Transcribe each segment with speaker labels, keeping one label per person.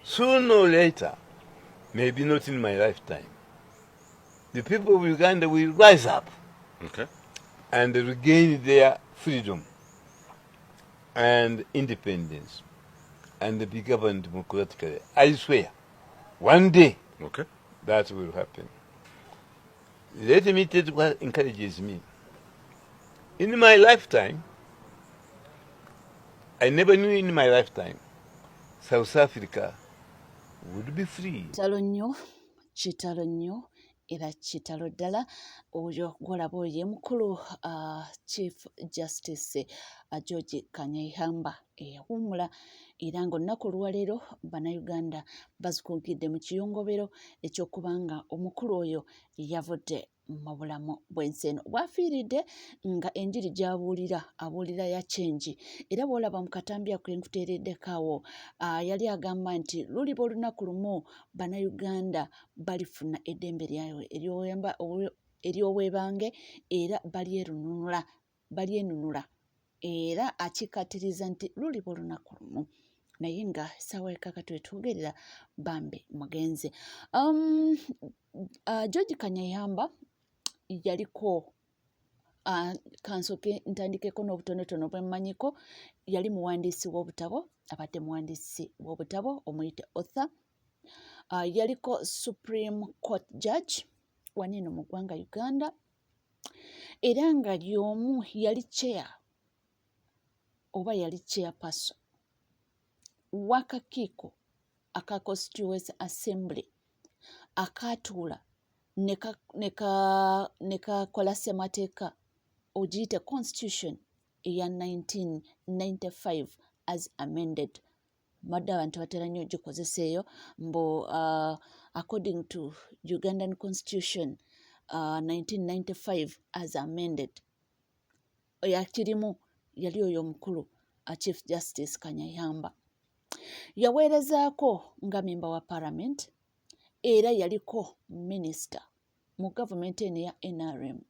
Speaker 1: sooner or later, maybe not in my lifetime, the people of Uganda will rise up and regain their freedom and independence and be governed democratically. I swear, one day that will happen. Let me tell you what encourages me. In my lifetime, I never knew in my lifetime South Africa would be free.
Speaker 2: Kitalo nnyo era kitalo ddala oyo gwolaba oyo ye mukulu Chief Justice George Kanyehamba eyawummula era ng'olunaku olwaleero bannayuganda bazikunkidde mu kiyongobero eky'okubanga omukulu oyo yavudde mu bulamu bw'ensi eno bw'afiiridde nga enjiri gy'abuulira abuulira ya kyenji era bw'olaba mu katambi ako nkuteereddekaawo yali agamba nti luliba olunaku lumu bannayuganda balifuna eddembe lyabwe ery'obwebange era balyenunula era akikkaatiriza nti luliba olunaku lumu naye nga essaawa ekakati wetugerera bambi mugenzi. George Kanyehamba yaliko kansoke ntandikeko n'obutonotono bwemmanyiko. Yali muwandiisi w'obutabo, abadde muwandiisi w'obutabo omuyite author. Yaliko Supreme Court Judge waneno mu ggwanga Uganda era nga y'omu yali chairperson w'akakiiko aka Constituency Assembly akaatuula ne kakola ssemateeka ogiyite Constitution eya 1995 as amended. Madde abantu batera nnyo gikozesa eyo mbu according to Ugandan Constitution 1995 as amended. Yakirimu yali oyo omukulu Chief Justice Kanyehamba. Yaweerezaako nga memba wa Parliament era yaliko Minister mu gavumenti eno ya NRM.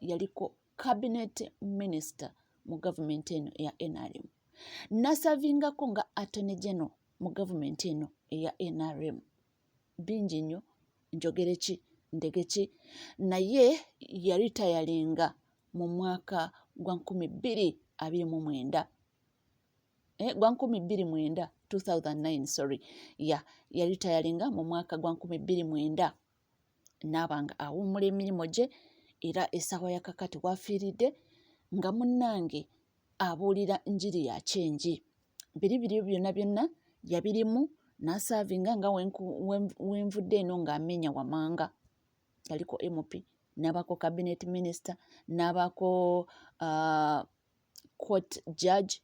Speaker 2: Yaliko Cabinet Minister mu gavumenti eno eya NRM. Nasavingako nga Attorney General mu gavumenti eno eya NRM. Bingi nnyo njogere ki ndege ki naye yaritayalinga mu mwaka gwa 2029 2009 sorry yaritayalinga mu mwaka gwa 2009 n'abanga awummula emirimu gye era essaawa yakakati wafiiridde nga munnange abuulira njiri ya kyenji. Biri byonna yabirimu n'asaavinga nga wenvudde eno ng'amenya wamanga. Yaliko MP n'abaako Cabinet Minister n'abaako Court Judge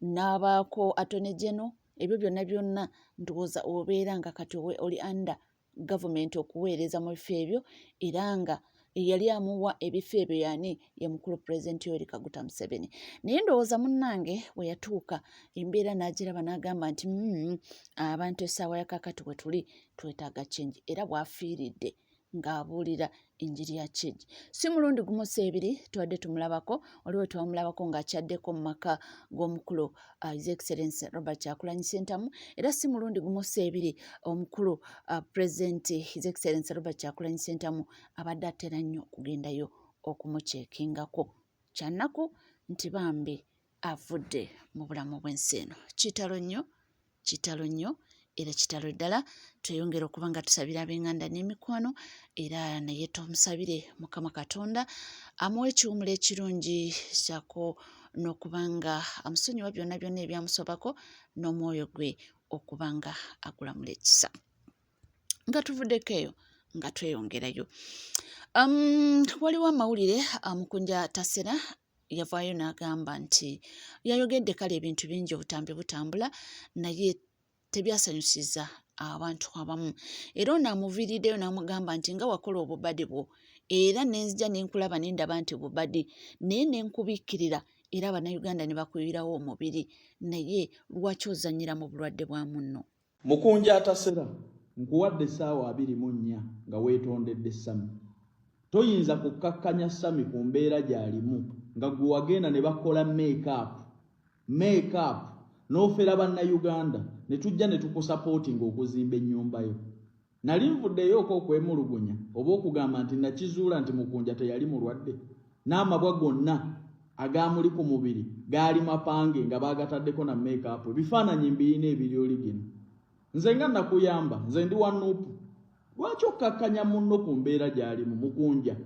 Speaker 2: n'abaako Attorney General. Ebyo byonna ndowooza obeera nga kati oli under government okuweereza mu bifo ebyo era nga yali amuwa ebifo ebyo yani ye mukulu President Yoweri Kaguta Museveni. Naye ndowooza munnange we yatuuka embeera n'agiraba n'agamba nti abantu essaawa yakakati we tuli twetaaga change era bw'afiiridde ng'abuulira enjiri ya change. Si mulundi gumu ebiri twadde tumulabako waliwo twamulabako ng'akyaddeko mu maka g'omukulu His Excellency Robert Kyagulanyi Ssentamu era si mulundi gumu ebiri omukulu President His Excellency Robert Kyagulanyi Ssentamu abadde atera nnyo okugendayo okumuceekingako. Kyannaku nti bambi avudde mu bulamu bw'ensi eno. Kitalo nnyo era kitalo ddala. Tweyongera okuba nga tusabira ab'enganda n'emikwano era naye tumusabire Mukama Katonda amuwe ekiwumula ekirungi kyako n'okuba nga amusonyiwa byonna ebyamusobako n'omwoyo gwe okuba nga agulamula ekisa. Nga tuvuddeko eyo nga tweyongerayo. Waliwo amawulire Mukunja Tasera yavaayo n'agamba nti yayogedde kale ebintu bingi obutambi butambula naye tebyasanyusiza abantu abamu era onaamuviiriddeyo n'amugamba nti nga wakola obubadi bwo era nenzija nenkulaba nendaba nti bubadi naye nenkubiikirira era Abannayuganda ne bakuyirawo omubiri naye lwaki ozannyira mu bulwadde bwa munno.
Speaker 3: Mukunja Tasera nkuwadde essaawa 24 nga weetondedde Sami. Toyinza kukkakkanya Sami ku mbeera gy'alimu nga gwe wagenda ne bakola make up n'ofera bannayuganda ne tujja ne tukusapootinga okuzimba ennyumba yo. Nali nvuddeyooko okwemulugunya oba okugamba nti nakizuula nti Mukunja teyali mulwadde. N'amabwa gonna agamuli ku mubiri gaali mapange nga baagataddeko na make-up. Ebifaananyi mbirina ebiri oli gino. Nze nga nakuyamba, nze ndi wa Nuupu. Lwaki okkakkanya munno ku mbeera gy'alimu Mukunja?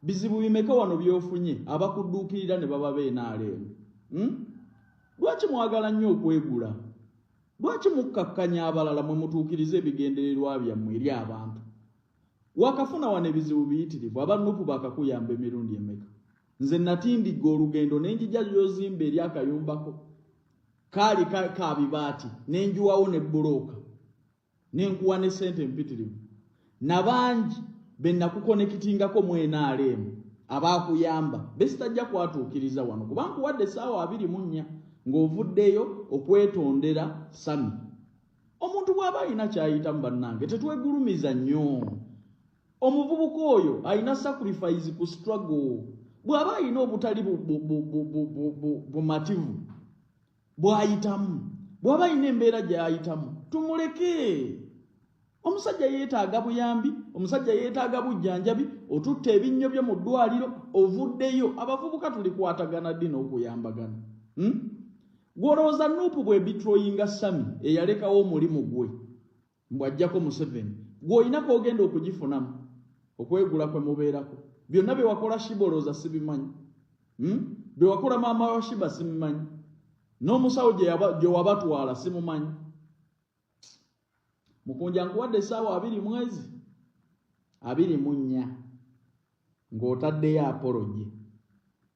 Speaker 3: Bizibu bimeka wano by'ofunye abakudduukirira ne baba beenaaleemu? Lwaki mwagala nnyo okwegula? Lwaki mukkakkanya abalala mwe mutuukiriza ebigendererwa byammwe eri abantu? Wakafuna wano ebizibu biyitirivu, abannupu bakakuyamba emirundi emeka. Nze natindigga olugendo ne njija ly'ozimba eri akayumbako. Kaali ka bibaati ne njuwawo ne bbulooka. Ne nkuwa ne ssente mpitirivu. Nabangi be nakukonekitingako mu NRM abaakuyamba be sitajja kwatuukiriza wano kuba nkuwadde essaawa 24 ng'ovuddeyo okwetondera Sami. Omuntu bw'aba alina ky'ayitamu bannange tetwegulumiza nnyo. Omuvubuka oyo alina sacrifice ku struggle. Bw'aba alina obutali bumativu bw'ayitamu, bw'aba alina embeera gy'ayitamu tumuleke. Omusajja yeetaaga buyambi, omusajja yeetaaga bujjanjabi, otutta ebinnyo bye mu ddwaliro, ovuddeyo. Abavubuka tulikwatagana ddi n'okuyambagana. Gw'olowooza Nuupu bwe bitroyinga Sami eyalekawo omulimu gwe mbw'ajjako Museveni, gw'olina k'ogenda okugifunamu okwegula kwe mubeerako. Byonna bye wakola Shiba olowooza sibimanyi. Bye wakola maama wa Shiba simumanyi. N'omusawo gye wabatwala simumanyi. Mukunja nkuwadde essaawa 24 ng'otaddeyo apology.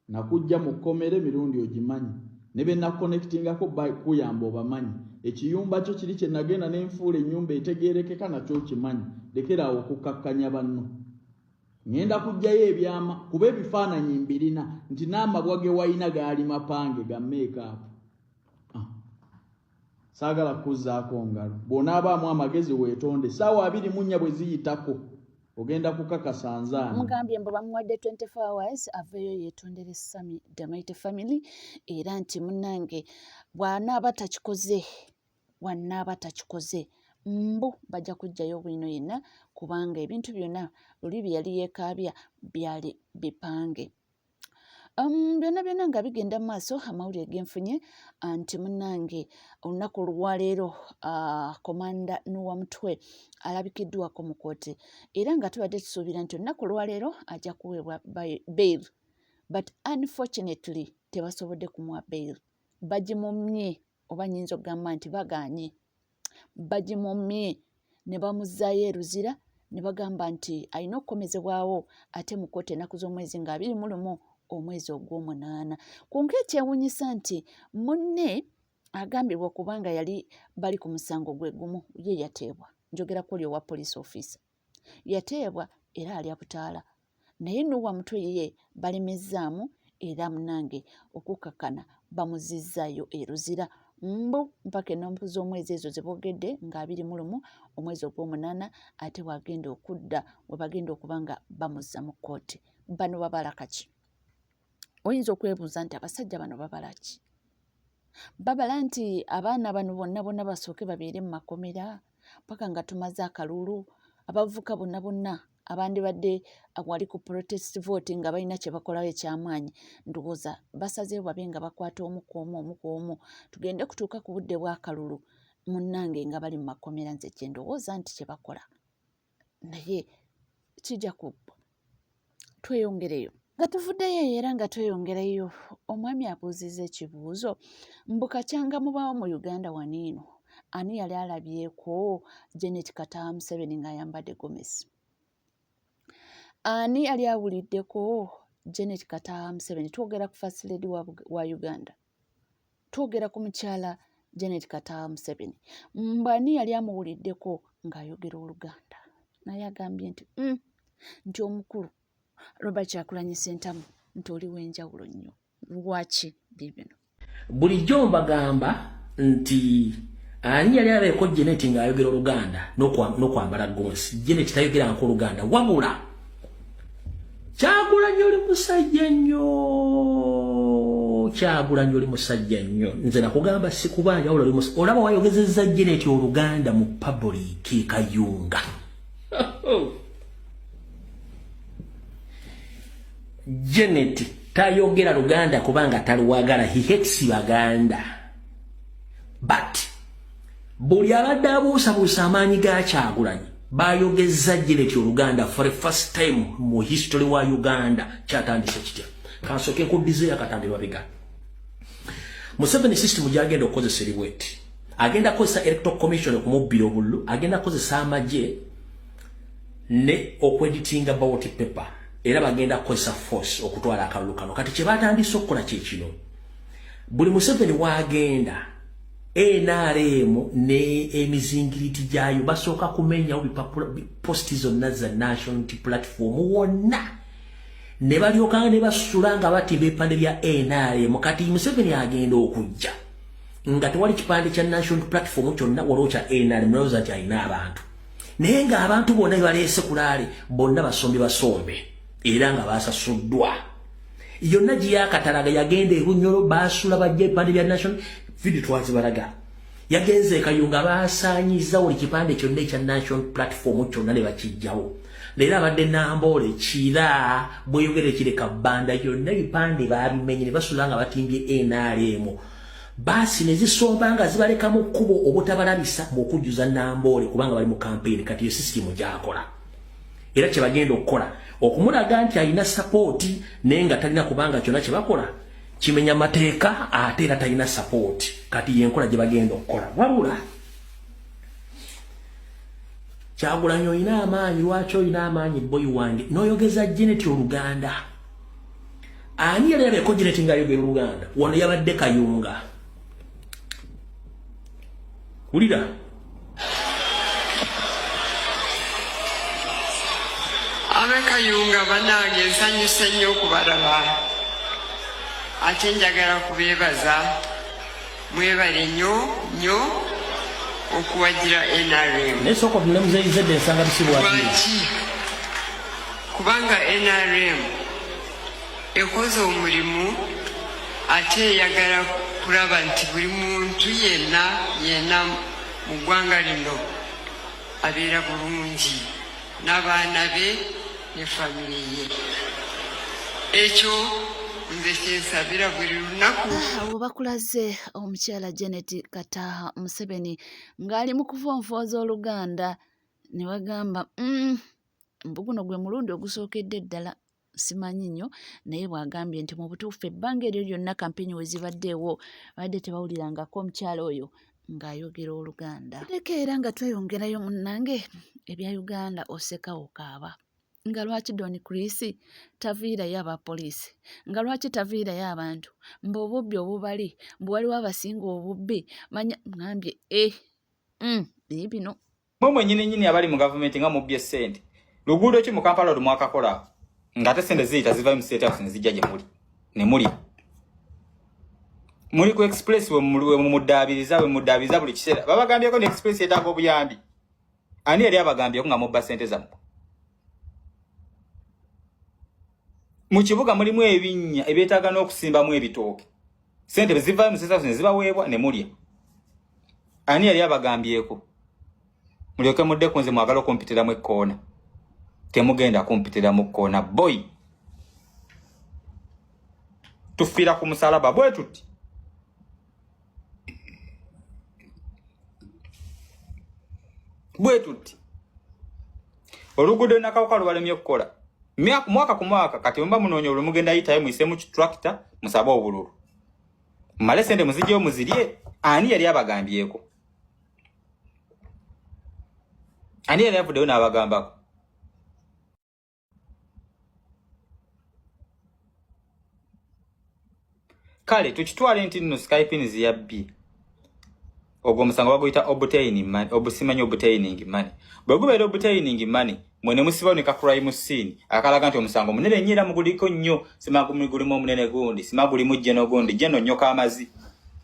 Speaker 3: Nakujja mu kkomera emirundi ogimanyi. Ne be nakonektingako kuyamba obamanyi. Ekiyumba kyo kiri kye nagenda n'enfuula ennyumba etegeerekeka nakyo kimanyi. Lekeraawo okukkakkanya banno. Ngenda kujjayo ebyama kuba ebifaananyi mbirina nti n'amabwa ge wayina gaali mapange ga make-up. Saagala kuzzaako ngalo. Bw'onaabaamu amagezi weetonde. Essaawa 24 bwe ziyitako ogenda kukakasa nzaani.
Speaker 2: Mugambye mbu bamuwadde 24 hours aveeyo yeetondere Sami Damaite family era nti munnange bw'anaaba takikoze mbu bajja kuggyayo bwino yenna kubanga ebintu byonna luli bye yali yeekaabya byali bipange. Byonna nga bigenda mu maaso amawulire genfunye nti munnange olunaku olwaleero komanda Noah Mutwe alabikiddwako mu kkooti era nga tubadde tusuubira nti olunaku olwaleero ajja kuweebwa bail but unfortunately tebasobodde kumuwa bail. Bagimumye oba nnyinza okugamba nti bagaanye. Bagimumye ne bamuzzaayo eruzira ne bagamba nti alina okukomezebwawo ate mu kkooti ennaku z'omwezi nga 21 omwezi ogw'omunaana. Kunka ekyewuunyisa nti munne agambibwa kubanga yali bali ku musango gwe gumu ye yateebwa. Njogerako oli owa police officer. Yateebwa era alya butaala. Naye Noah Mutwe ye balemezzaamu era munnange okukkakkana bamuzizzaayo eruzira. Mbu mpaka ennaku z'omwezi ezo ze boogedde nga 21 omwezi ogw'omunaana ate wagenda okudda we bagenda okuba nga bamuzza mu kkooti. Bano babala kaki? Oyinza okwebuuza nti abasajja bano babala ki? Babala nti abaana bano bonna basooke babeere mu makomera paka nga tumaze akalulu. Abavubuka bonna abandibadde wali ku protest vote nga balina kye bakolawo ekyamaanyi ndowooza basazeewo babe nga bakwata omu ku omu tugende kutuuka ku budde bw'akalulu munnange nga bali mu makomera. Nze kye ndowooza nti kye bakola naye kijja kubbwa. Tweyongereyo nga tuvuddeyo era nga tweyongereyo. Omwami abuuzizza ekibuuzo mbu kakyanga mubaawo mu Uganda waniino ani yali alabyeko Janet Kataha Museveni ng'ayambadde gomesi? Ani yali awuliddeko Janet Kataha Museveni? Twogera ku First Lady wa Uganda, twogera ku mukyala Janet Kataha Museveni. Mbani yali amuwuliddeko ng'ayogera Oluganda? Naye agambye nti omukulu Robert Kyagulanyi Ssentamu nti oli w'enjawulo nnyo. Lwaki bibino?
Speaker 4: Bulijjo mbagamba nti ani yali abeeko Janet ng'ayogera Oluganda n'okwambala gomesi. Janet tayogerangako Oluganda wabula Kyagulanyi oli musajja nnyo. Kyagulanyi oli musajja nnyo. Nze nakugamba sikubanja wala oli musajja. Olaba wayogezezza Janet Oluganda mu public Kayunga. Janet tayogera Luganda kubanga taluwagala. He hates Baganda. But buli abadde abuusabuusa amaanyi ga Kyagulanyi bayogezza Janet Oluganda for the first time mu history wa Uganda. Kyatandise kitya kansooke nkuddize akatambi babega. Museveni system gyagenda okukozesa eriweti. Agenda kukozesa electoral commission okumubbira obululu. Agenda kukozesa amagye ne okweditinga ballot paper. Era bagenda kukozesa force okutwala akalulu kano. Kati kye batandise okukola kye kino. Buli Museveni wagenda NRM ne emizingiriti gyayo basooka kumenya posti zonna za national platform wonna. Ne balyoka ne basula nga batimba ebipande bya NRM. Kati Museveni agenda okujja nga tewali kipande kya national platform kyonna waliwo kya NRM nalowooza nti alina abantu. Naye nga abantu bonna baleese kulaale bonna basombe era nga basasuddwa. Yonna gyeyakatalaga yagenda ebunyolo basula bajja ebipande bya national video twazibalaga. Yagenze Kayunga basaanyiza buli kipande kyonna ekya national platform kyonna ne bakijjawo. Leero abadde Namboole Kira bweyogere kireka bbanda yonna ebipande babimenye ne basula nga batimbye NRM. Basi ne zisomba nga zibaleka mu kkubo obutabalabisa mu okujjuza Namboole kubanga bali mu campaign. Kati yo system gyakola. Era kye bagenda okukola okumulaga nti alina support naye nga talina kubanga kyonna kye bakola kimenya mateeka ate era talina support. Kati yenkola gye bagenda okukola. Wabula Kyagulanyi olina amaanyi. Lwaki olina amaanyi boy wange n'oyogeza Janet Oluganda? Ani yali yabeko Janet ng'ayogera Oluganda? Wano yabadde Kayunga. Wulira
Speaker 5: Kayunga banange nsanyuse nnyo okubalaba. Ate njagala kubeebaza mwebale nnyo okuwagira NRM.
Speaker 4: Nesoko tunemuzeyizedde ensanga bisibwati.
Speaker 5: Kubanga NRM ekoze omulimu ate eyagala kulaba nti buli muntu yenna mu ggwanga lino abeera bulungi n'abaana be ne family ye. Ekyo nze kyensabira buli lunaku.
Speaker 2: Abo bakulaze omukyala Janet Kataha Museveni ng'ali mu kuvonvooza Oluganda ne bagamba mbuguno gwe mulundi ogusookedde ddala simanyi nnyo naye bw'agambye nti mu butuufu ebbanga eryo lyonna kampeni we zibaddeewo badde tebawulirangako omukyala oyo ng'ayogera Oluganda. Lekeera nga tweyongerayo munnange ebya Uganda oseka okaaba. Nga lwaki Don Chris taviirayo abapoliisi? Nga lwaki taviirayo abantu? Mbu obubbi obubali, mbu waliwo abasinga obubbi. Manya ngambye bino.
Speaker 6: Mwe nyini abali mu gavumenti nga mubbye ssente. Luguudo ki mu Kampala olu mwakakola? Ng'ate ssente ziyita ziva mu state house ne zijja gye muli. Ne muli. Muli ku express we muddaabiriza buli kiseera. Babagambyeko ne express etaaga obuyambi. Ani yali abagambyeko nga mubba ssente zammwe? Mu kibuga mulimu ebinnya ebyetaaga n'okusimbamu ebitooke. Ssente bwe zivaayo mu state house ne zibaweebwa ne mulya. Ani yali abagambyeko? Mulyoke mudde ku nze mwagala okumpitiramu ekkoona. Temugenda kumpitira mu kkoona boy. Tufiira ku musalaba bwe tuti. Bwe tuti. Oluguudo nakawuka lubalemye okukola. Mwaka ku mwaka kati mba munoonya olumugenda yitayo muyise mu tractor musaba obululu. Mmale ssente muzigyeyo muzirye. Ani yali abagambyeko? Ani yali avuddeyo n'abagambako? Kale tukitwale nti nno Skype ziyabbi. Ogwo omusango baguyita obtaining money, obusimanyi obtaining money. Bwe gubeera obtaining money, mwene musibaonika crime scene, akalaga nti omusango munene nnyo era muguliko nnyo, simagumi gulimu omunene gundi, simagulimu jjeno gundi, jjeno nnyoka amazi.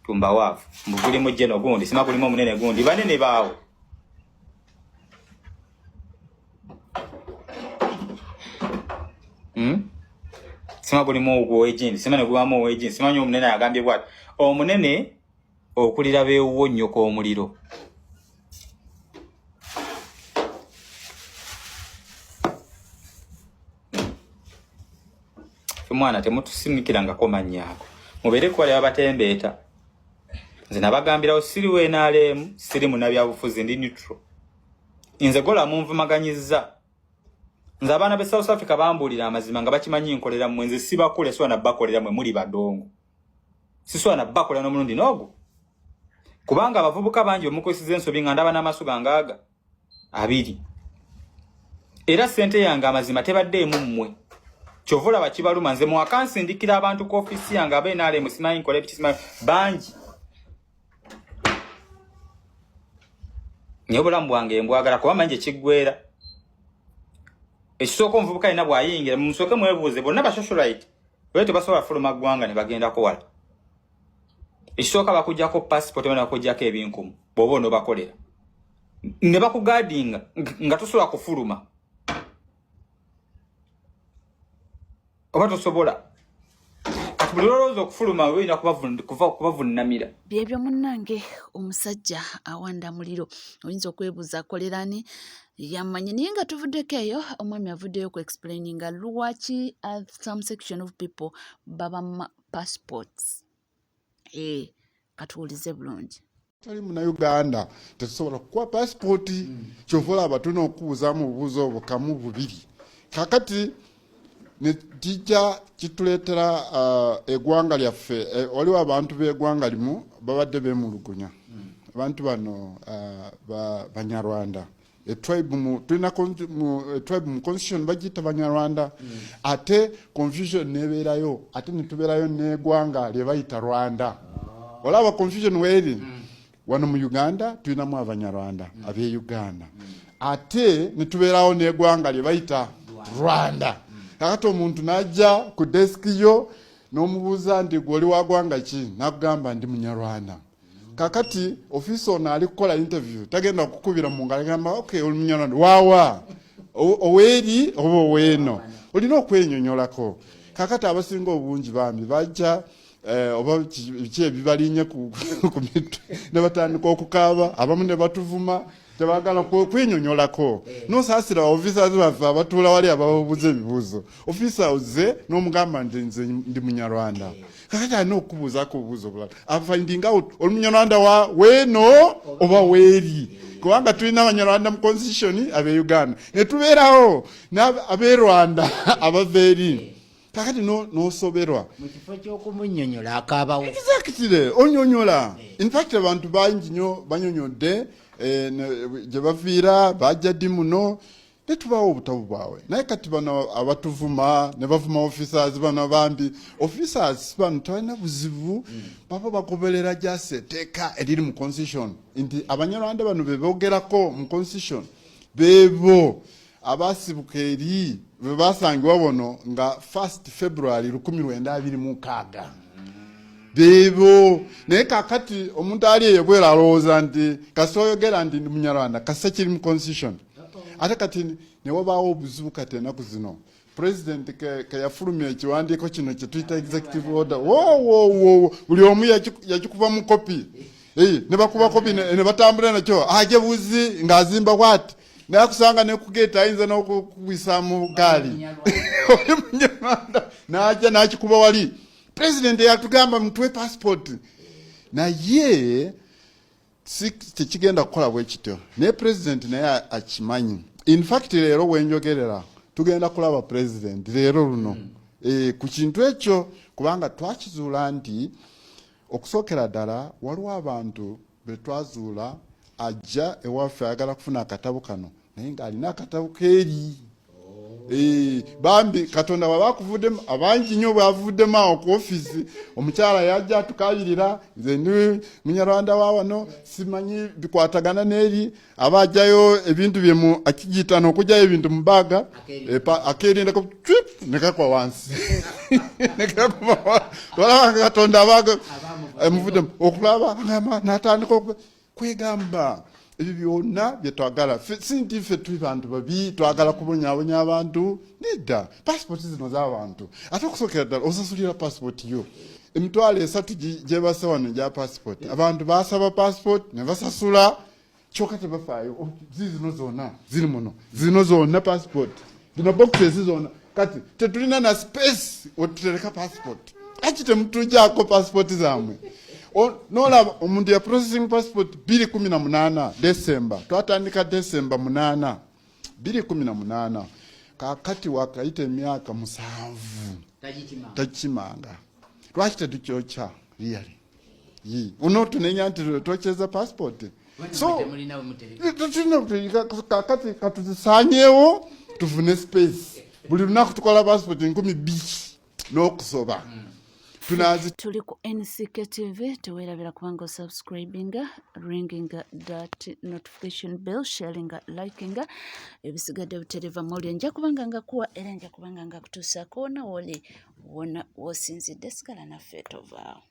Speaker 6: Tumba waavu, mugulimu jjeno gundi, simagulimu omunene gundi, banene baawo. sima gulimu ogw'egindi sima ne gubamu ogw'egindi simanyi omunene agambye bwati omunene okulira beewuwo nnyo k'omuliro. Mwana temutusimikirangako manyaako mubeere kuwali abatembeeta. Nze nabagambirawo siri NRM siri munabyabufuzi ndi neutral. Nze gola munvumaganyizza. Nze abaana be South Africa bambuulira amazima nga bakimanyi nkolera mmwe nze sibakule swana bakolera mwe muli badongo. Siswana bakolera n'omulundi n'ogwo. Kubanga abavubuka bangi omukwesiza ensobi nga ndaba n'amaaso gangaaga 2. Era ssente yange amazima tebaddeemu mmwe. Kyovula bakibaluma nze mwakansindikira abantu ku ofisi yange abe NRM simanyi nkole ebikisimanyi bangi. Nyobulamu bwange mbwagala kuba manje kiggwera. Ekisooka omuvubuka alina bw'ayingira mumusooke mwebuuze bonna basocialite bwe tebasobola fuluma ggwanga ne bagendako wala. Ekisooka bakuggyako passport ne bakuggyako ebinkumu bw'oba onoobakolera ne bakugaadinga nga tosobola kufuluma oba tosobola kati buli lwolowooza okufuluma olina kubavunnamira.
Speaker 2: Byebyo munnange omusajja awanda muliro oyinza okwebuuza akolerani yamanyi naye nga tuvuddeko eyo omwami avuddeyo ku explaininga lwaki some section of people baba passports. Katuwulize bulungi.
Speaker 7: Tali muna Uganda tetusobola kukuwa passport kyovola abatuna okubuuzaamu obubuuzo obwo kamu bubiri. Kakati ne kijja kituleetera eggwanga lyaffe waliwo abantu b'eggwanga limu babadde beemulugunya. Abantu bano Banyarwanda. Tribe mu constitution bagiyita Banyarwanda. Ate confusion nebeerayo ate netubeerayo n'eggwanga lye bayita Rwanda. Olaba confusion weeri wano mu Uganda tulinamu Abanyarwanda ab'e Uganda. Ate netubeerawo n'eggwanga lye bayita Rwanda. Kakati omuntu najja ku desk yo n'omubuuza nti gwoli wa ggwanga ki n'akugamba ndi Munyarwanda. Kakati office ono ali kukola interview tagenda kukubira mu ngalo agamba okay oli Munyarwanda waawa oweeri oba oweeno olina okwenyonyolako. Kakati abasinga obungi bambi bajja oba biki ebibalinye ku mitwe ne batandika okukaaba abamu ne batuvuma tebagala kwenyonyolako. Nosaasira officers baffe abatuula wali ababuuza ebibuuzo. Officers n'omugamba nze ndi Munyarwanda. Kakati alina okubuuzako obubuuzo bulala afinding out oli Munyarwanda wa weeno oba weeri kubanga tulina Abanyarwanda mu constitution ab'e Uganda ne tubeerawo ab'e Rwanda abaveeri. Kakati n'osoberwa
Speaker 8: mu kifo ky'okumunnyonnyola akaabawo.
Speaker 7: Exactly onyonyola. In fact abantu bangi nnyo banyonyodde gye baviira bajja ddi muno ne tubawo obutabu bwabwe. Naye kati bano abatuvuma ne bavuma officers bano bambi officers bano tebalina buzibu baba bagoberera gyase etteeka eriri mu constitution nti Abanyarwanda bano be boogerako mu constitution beebo abasibuka eri bwe basangibwa bono nga 1st February 1926 beebo. Naye kakati omuntu ali eyo bwera alowooza nti kasoyogera nti ndi Munyarwanda kasa kiri mu constitution. Ate kati ne wabaawo obuzibu kati ennaku zino president ke yafulumya ekiwandiiko kino kye tuyita executive order buli omu yakikuba mu kopi ne bakuba kopi ne batambula nakyo aje buzi ng'azimba bwati naye akusanga ne kugeeta ayinza n'okukubisa mu gaali oli Munyarwanda n'ajja n'akikuba wali. President yatugamba mutwe passport naye tekigenda kukola bwe kityo naye president naye akimanyi. In fact leero wenjogerera tugenda kulaba president leero luno ku kintu ekyo kubanga twakizuula nti okusookera ddala waliwo abantu be twazuula ajja ewaffe ayagala kufuna akatabo kano naye ng'alina akatabo keeri. Bambi Katonda wabakuvuddemu abangi nnyo bwavuddemu awo ku office omukyala yajja atukabirira nze ndi Munyarwanda wa wano simanyi bikwatagana n'eri abajjayo ebintu byemu akigiyita n'okugyayo ebintu mu baaga akerindako nekakwa wansi walaba Katonda abaga muvuddemu okulaba n'atandika kwegamba ebyo byonna bye twagala sinti ffe tuli bantu babi twagala kubonyaabonya abantu nedda passport zino z'abantu ate okusookera ddala osasulira passport yo emitwalo 3 gyebase wano gya passport abantu basaba passport ne basasula kyokka tebafaayo zino zonna ziri muno zino zonna passport zino boxes zonna kati tetulina na space otutereka passport aki temutujjaako passport zammwe nolaba omuntu ya processing passport 2018 December twatandika December 8 2018 kakati wakayita emyaka 7 takimanga lwaki tetukyokya really unotunenya nti twokyeza passport so kakati katuzisanyeewo tufune space buli lunaku tukola passport 2,000 n'okusoba
Speaker 2: tuli ku NCK TV teweerabira kubanga subscribinga ringinga that notification bell sharinga likinga ebisigadde butereva mawulire nja kubanga nga kuwa era nja kubanga nga kutuusaako wona woli wona wosinzidde sigala naffe tovaawo